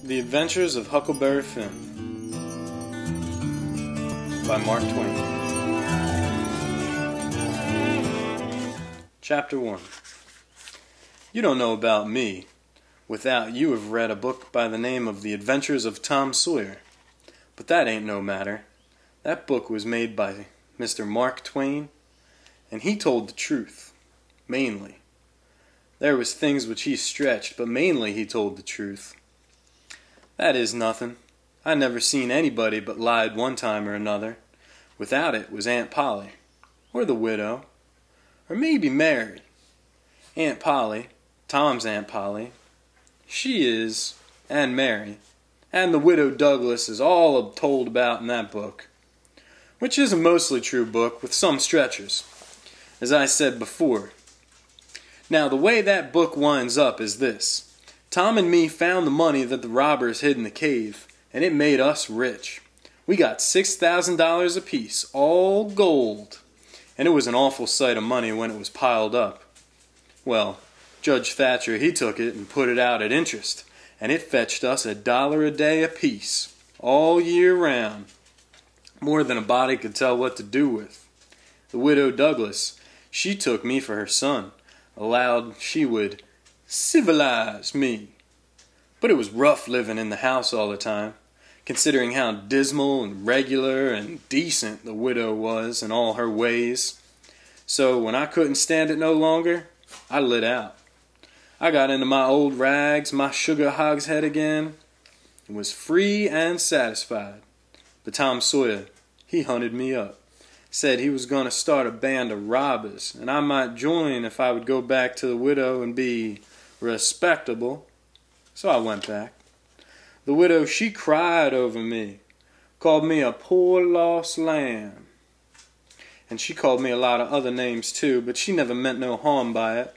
The Adventures of Huckleberry Finn by Mark Twain. Chapter 1. You don't know about me without you have read a book by the name of The Adventures of Tom Sawyer. But that ain't no matter. That book was made by Mr. Mark Twain, and he told the truth, mainly. There was things which he stretched, but mainly he told the truth. That is nothing. I never seen anybody but lied one time or another. Without it was Aunt Polly, or the widow, or maybe Mary. Aunt Polly, Tom's Aunt Polly, she is, and Mary, and the widow Douglas is all told about in that book, which is a mostly true book with some stretchers, as I said before. Now the way that book winds up is this. Tom and me found the money that the robbers hid in the cave, and it made us rich. We got $6,000 apiece, all gold, and it was an awful sight of money when it was piled up. Well, Judge Thatcher, he took it and put it out at interest, and it fetched us $1 a day apiece, all year round, more than a body could tell what to do with. The widow Douglas, she took me for her son, allowed she would civilize me. But it was rough living in the house all the time, considering how dismal and regular and decent the widow was in all her ways. So when I couldn't stand it no longer, I lit out. I got into my old rags, my sugar hogshead again, and was free and satisfied. But Tom Sawyer, he hunted me up. Said he was going to start a band of robbers, and I might join if I would go back to the widow and be respectable. So I went back. The widow, she cried over me, called me a poor lost lamb. And she called me a lot of other names too, but she never meant no harm by it.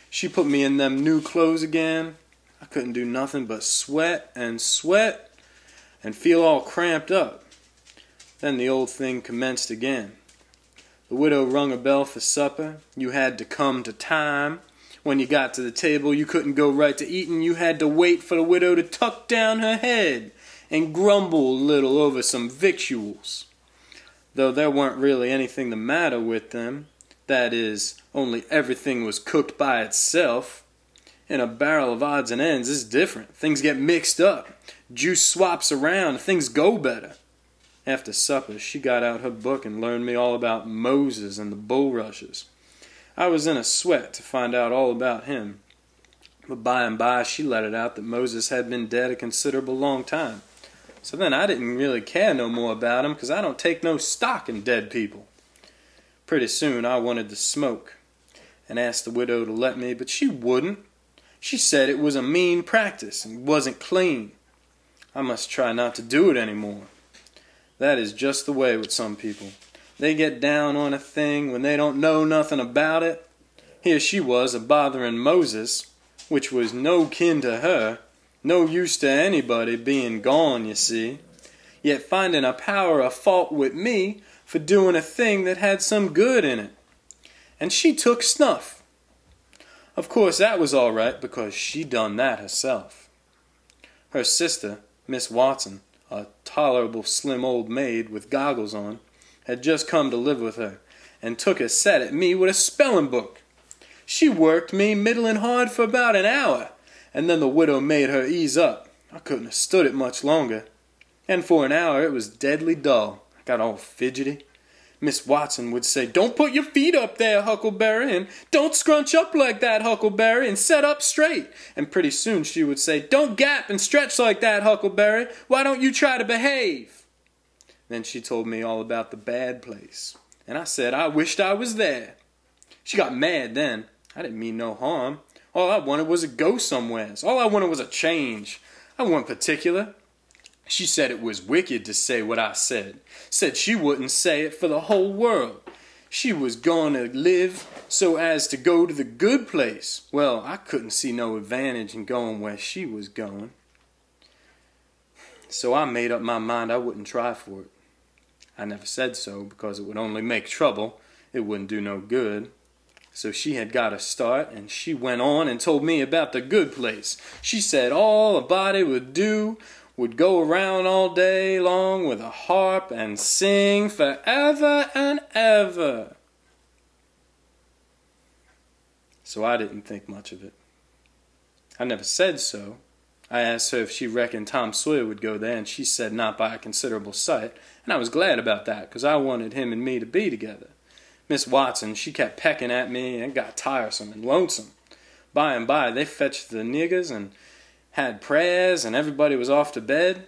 She put me in them new clothes again. I couldn't do nothing but sweat and feel all cramped up. Then the old thing commenced again. The widow rung a bell for supper. You had to come to time. When you got to the table, you couldn't go right to eating. You had to wait for the widow to tuck down her head and grumble a little over some victuals. Though there weren't really anything the matter with them. That is, only everything was cooked by itself. In a barrel of odds and ends, it's different. Things get mixed up. Juice swaps around. Things go better. After supper, she got out her book and learned me all about Moses and the bulrushes. I was in a sweat to find out all about him, but by and by she let it out that Moses had been dead a considerable long time. So then I didn't really care no more about him, because I don't take no stock in dead people. Pretty soon I wanted to smoke, and asked the widow to let me, but she wouldn't. She said it was a mean practice and wasn't clean. I must try not to do it any more. That is just the way with some people. They get down on a thing when they don't know nothing about it. Here she was a-bothering Moses, which was no kin to her, no use to anybody being gone, you see, yet finding a power of fault with me for doing a thing that had some good in it. And she took snuff. Of course that was all right, because she done that herself. Her sister, Miss Watson, a tolerable slim old maid with goggles on, had just come to live with her, and took a set at me with a spelling book. She worked me middling hard for about an hour, and then the widow made her ease up. I couldn't have stood it much longer, and for an hour it was deadly dull. I got all fidgety. Miss Watson would say, "Don't put your feet up there, Huckleberry, and don't scrunch up like that, Huckleberry, and set up straight." And pretty soon she would say, "Don't gap and stretch like that, Huckleberry. Why don't you try to behave?" Then she told me all about the bad place, and I said I wished I was there. She got mad then. I didn't mean no harm. All I wanted was to go somewheres. All I wanted was a change. I wasn't particular. She said it was wicked to say what I said. Said she wouldn't say it for the whole world. She was going to live so as to go to the good place. Well, I couldn't see no advantage in going where she was going. So I made up my mind I wouldn't try for it. I never said so, because it would only make trouble. It wouldn't do no good. So she had got a start, and she went on and told me about the good place. She said all a body would do would go around all day long with a harp and sing forever and ever. So I didn't think much of it. I never said so. I asked her if she reckoned Tom Sawyer would go there, and she said not by a considerable sight, and I was glad about that, 'cause I wanted him and me to be together. Miss Watson, she kept pecking at me, and it got tiresome and lonesome. By and by, they fetched the niggers and had prayers, and everybody was off to bed.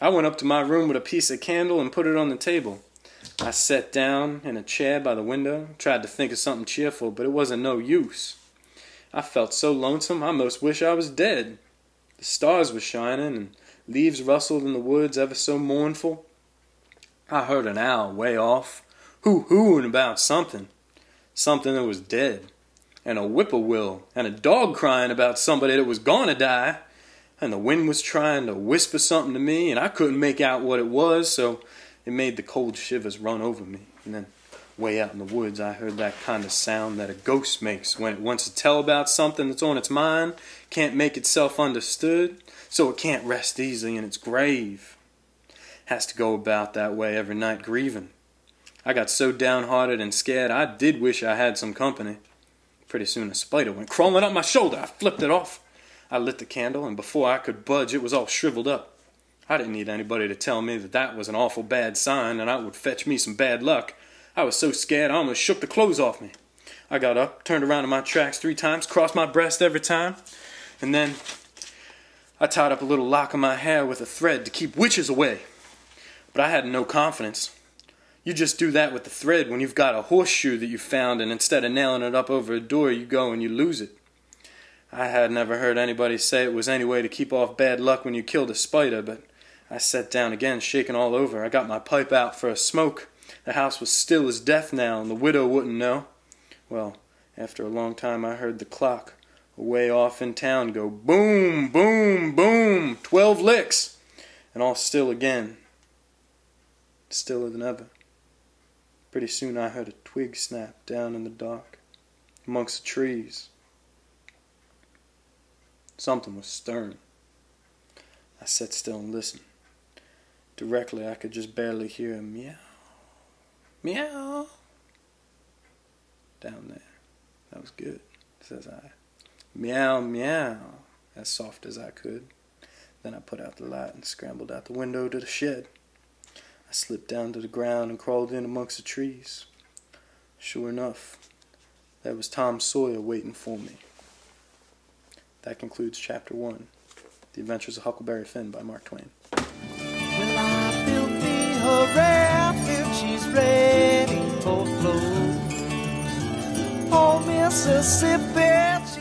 I went up to my room with a piece of candle and put it on the table. I sat down in a chair by the window, tried to think of something cheerful, but it wasn't no use. I felt so lonesome, I most wish I was dead. The stars were shining, and leaves rustled in the woods ever so mournful. I heard an owl way off, hoo-hooing about something that was dead, and a whippoorwill, and a dog crying about somebody that was gonna die, and the wind was trying to whisper something to me, and I couldn't make out what it was, so it made the cold shivers run over me. And then way out in the woods I heard that kind of sound that a ghost makes when it wants to tell about something that's on its mind, can't make itself understood, so it can't rest easy in its grave. Has to go about that way every night grieving. I got so downhearted and scared I did wish I had some company. Pretty soon a spider went crawling up my shoulder. I flipped it off. I lit the candle, and before I could budge it was all shriveled up. I didn't need anybody to tell me that that was an awful bad sign and I would fetch me some bad luck. I was so scared I almost shook the clothes off me. I got up, turned around in my tracks 3 times, crossed my breast every time, and then I tied up a little lock of my hair with a thread to keep witches away. But I had no confidence. You just do that with the thread when you've got a horseshoe that you found, and instead of nailing it up over a door, you go and you lose it. I had never heard anybody say it was any way to keep off bad luck when you killed a spider, but I sat down again, shaking all over. I got my pipe out for a smoke. The house was still as death now, and the widow wouldn't know. Well, after a long time I heard the clock away off in town go boom, boom, boom, 12 licks, and all still again. Stiller than ever. Pretty soon I heard a twig snap down in the dark, amongst the trees. Something was stirring. I sat still and listened. Directly I could just barely hear a meow, meow, down there. That was good, says I. Meow, meow, as soft as I could. Then I put out the light and scrambled out the window to the shed. I slipped down to the ground and crawled in amongst the trees. Sure enough, there was Tom Sawyer waiting for me. That concludes Chapter 1, The Adventures of Huckleberry Finn by Mark Twain. Well, I built me her raft and she's ready for flow. Oh, Mississippi,